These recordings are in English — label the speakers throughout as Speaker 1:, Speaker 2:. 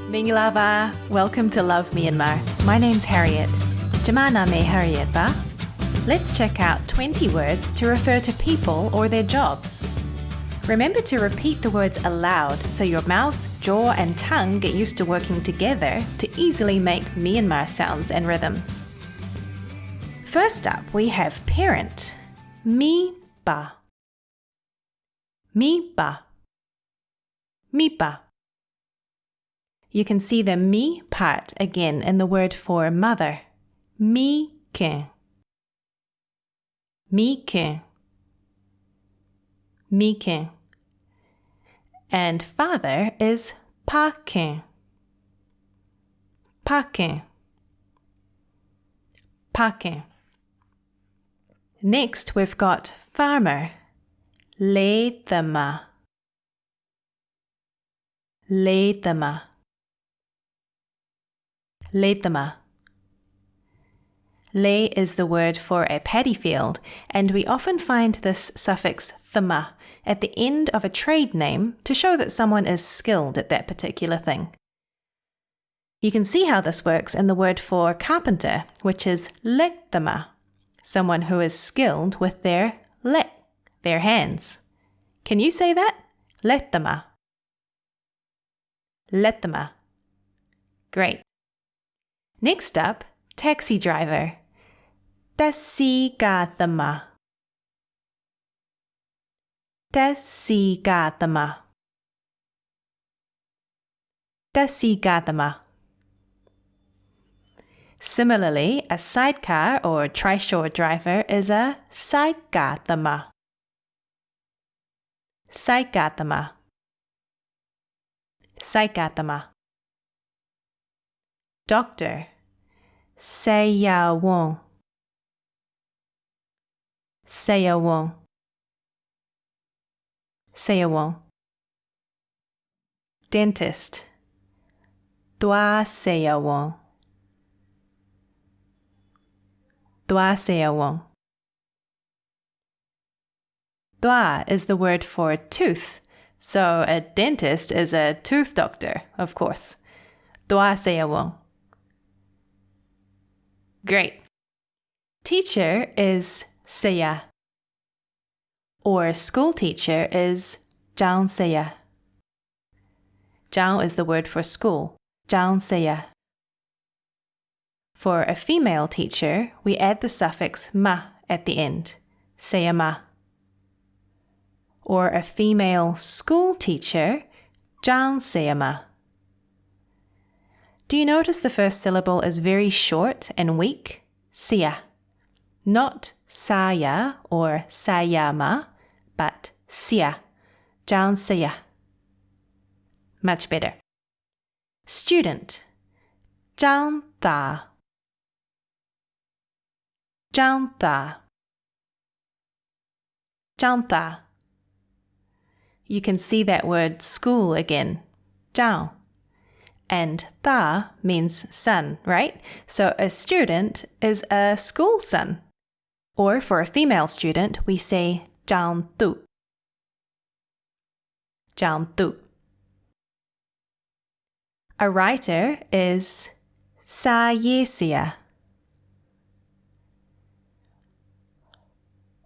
Speaker 1: Minglava, welcome to Love Myanmar. My name's Harriet. Jamana me Harriet ba? Let's check out 20 words to refer to people or their jobs. Remember to repeat the words aloud so your mouth, jaw and tongue get used to working together to easily make Myanmar sounds and rhythms. First up, we have parent. Mi ba. Mi ba. Mi ba. You can see the mi part again in the word for mother. Mi ke. Mi ke. Mi ke. And father is pa ke. Pa ke. Pa ke. Next, we've got farmer. Leithama. Leithama. Leithama. Le is the word for a paddy field, and we often find this suffix thama at the end of a trade name to show that someone is skilled at that particular thing. You can see how this works in the word for carpenter, which is leithama, someone who is skilled with their hands. Can you say that? Leithama. Leithama. Great. Next up, taxi driver. Tasigathama. Tasigathama. Tasigathama. Similarly, a sidecar or trishaw driver is a sidegathama. Sidegathama. Sidegathama. Doctor. Sayawon. Sayawon. Sayawon. Dentist. Dwa sayawon. Dwa sayawon. Dwa is the word for tooth, so a dentist is a tooth doctor, of course. Dwa sayawon. Great. Teacher is saya, or school teacher is jang saya. Jang is the word for school, jang saya. For a female teacher, we add the suffix ma at the end, saya ma. Or a female school teacher, jang saya ma. Do you notice the first syllable is very short and weak? Sia. Not saya or sayama, but sia. Jang sia. Much better. Student. Jang tha. Jang tha. Jang tha. You can see that word school again. Jang. And tha means son, right? So a student is a school son. Or for a female student, we say jang tu. Jang tu. A writer is sayesia.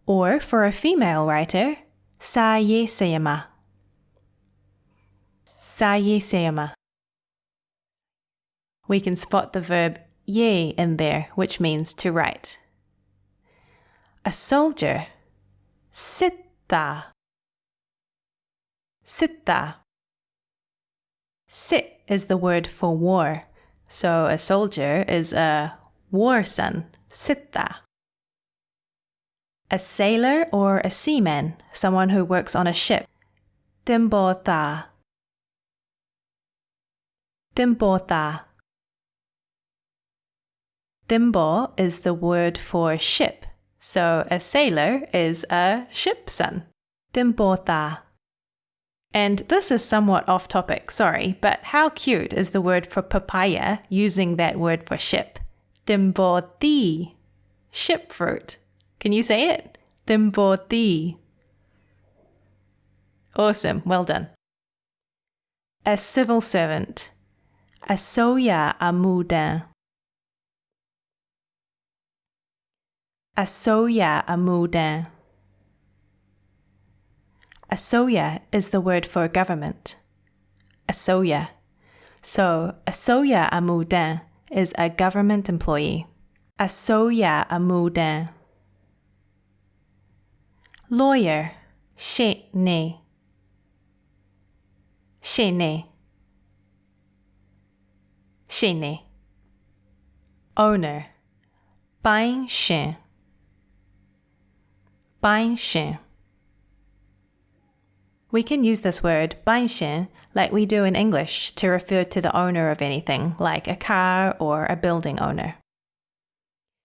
Speaker 1: Or for a female writer, sayeseyama. Sayeseyama. We can spot the verb ye in there, which means to write. A soldier. Sitta. Sitta. Sit is the word for war, so a soldier is a war son. Sitta. A sailor or a seaman, someone who works on a ship. Timbotha. Timbotha. Timbo is the word for ship, so a sailor is a ship son. Timbotha. And this is somewhat off topic, sorry, but how cute is the word for papaya using that word for ship? Timboti. Ship fruit. Can you say it? Timboti. Awesome, well done. A civil servant. Asoya amudan. Asoya amudan. Asoya is the word for government. Asoya. So, Asoya amudan is a government employee. Asoya amudan. Lawyer. Shene. Shene. Shene. Owner. Bain shen. Bain shen. We can use this word, bain shen, like we do in English to refer to the owner of anything, like a car or a building owner.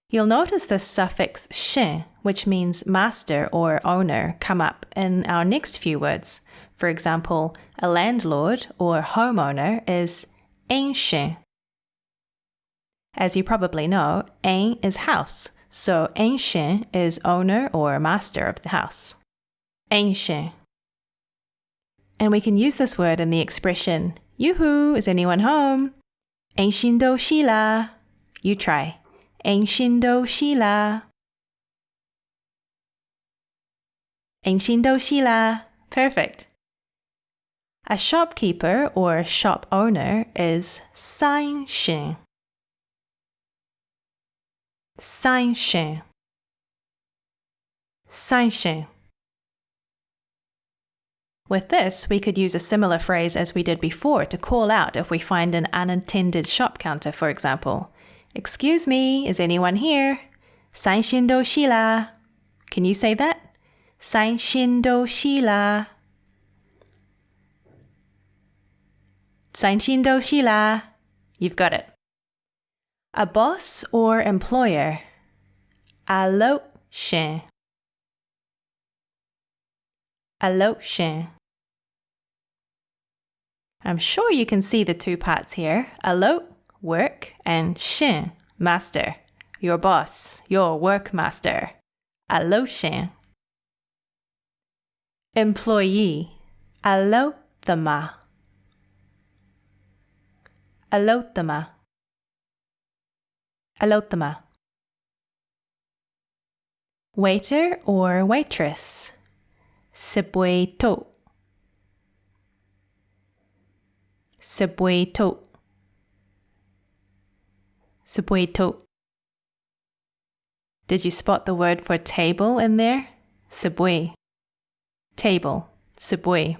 Speaker 1: You'll notice this suffix shen, which means master or owner, come up in our next few words. For example, a landlord or homeowner is ein shen. As you probably know, ein is house, so ein shen is owner or master of the house. Ein shen. And we can use this word in the expression, Yoo-hoo, is anyone home? Ein shindo shila. You try. Ein shindo shila. Ein shindo shila. Perfect. A shopkeeper or shop owner is sain shen. Sain shen. Sain shen. With this, we could use a similar phrase as we did before to call out if we find an unattended shop counter, for example. Excuse me, is anyone here? Sain shindo shila. Can you say that? Sain shindo shila. Sain shindo shila. You've got it. A boss or employer. Aloud shen. Aloud shen. I'm sure you can see the two parts here. Aloud, work, and shen, master. Your boss, your work master. Aloud shen. Employee. Aloud thama. Aloud thama. Aloud thama. Waiter or waitress. Sibui to. Sibui to. Sibui to. Did you spot the word for table in there? Sibui. Table. Sibui.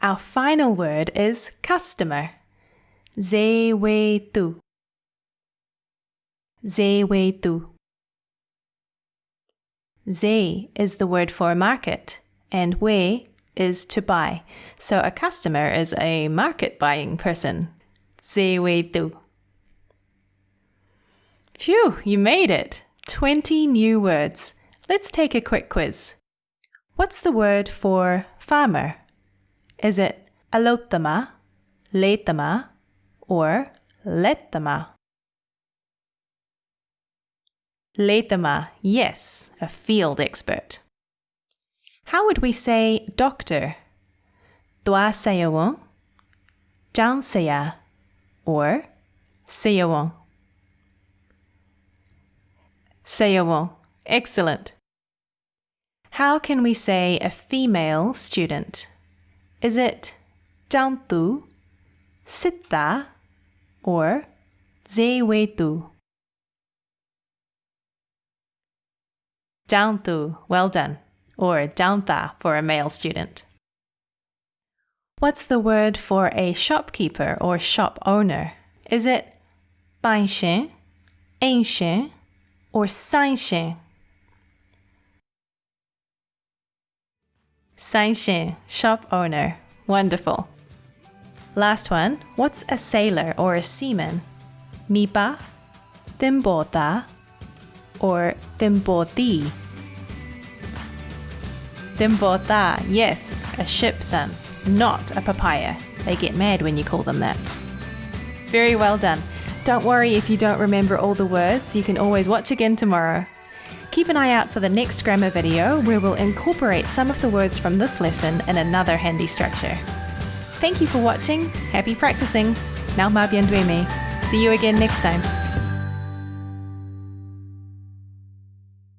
Speaker 1: Our final word is customer. Zewe tu. Zewe tu. Ze is the word for market, and we is to buy. So a customer is a market buying person. Zewe tu. Phew, you made it! 20 new words. Let's take a quick quiz. What's the word for farmer? Is it alotama, letama, or letama? Letama, yes, a field expert. How would we say doctor? Dwa sayawon, jang saya, or sayawon? Sayawon, excellent. How can we say a female student? Is it jantu, sitta, or zewetu? Jantu, well done, or janta for a male student. What's the word for a shopkeeper or shop owner? Is it bain-shen, ein-shen, or sain-shen? Sain-shen, shop owner. Wonderful. Last one, what's a sailor or a seaman? Mipa, timbota, or timboti? Timbota, yes, a ship son, not a papaya. They get mad when you call them that. Very well done. Don't worry if you don't remember all the words, you can always watch again tomorrow. Keep an eye out for the next grammar video where we'll incorporate some of the words from this lesson in another handy structure. Thank you for watching. Happy practicing! Now ma bien dueme. See you again next time.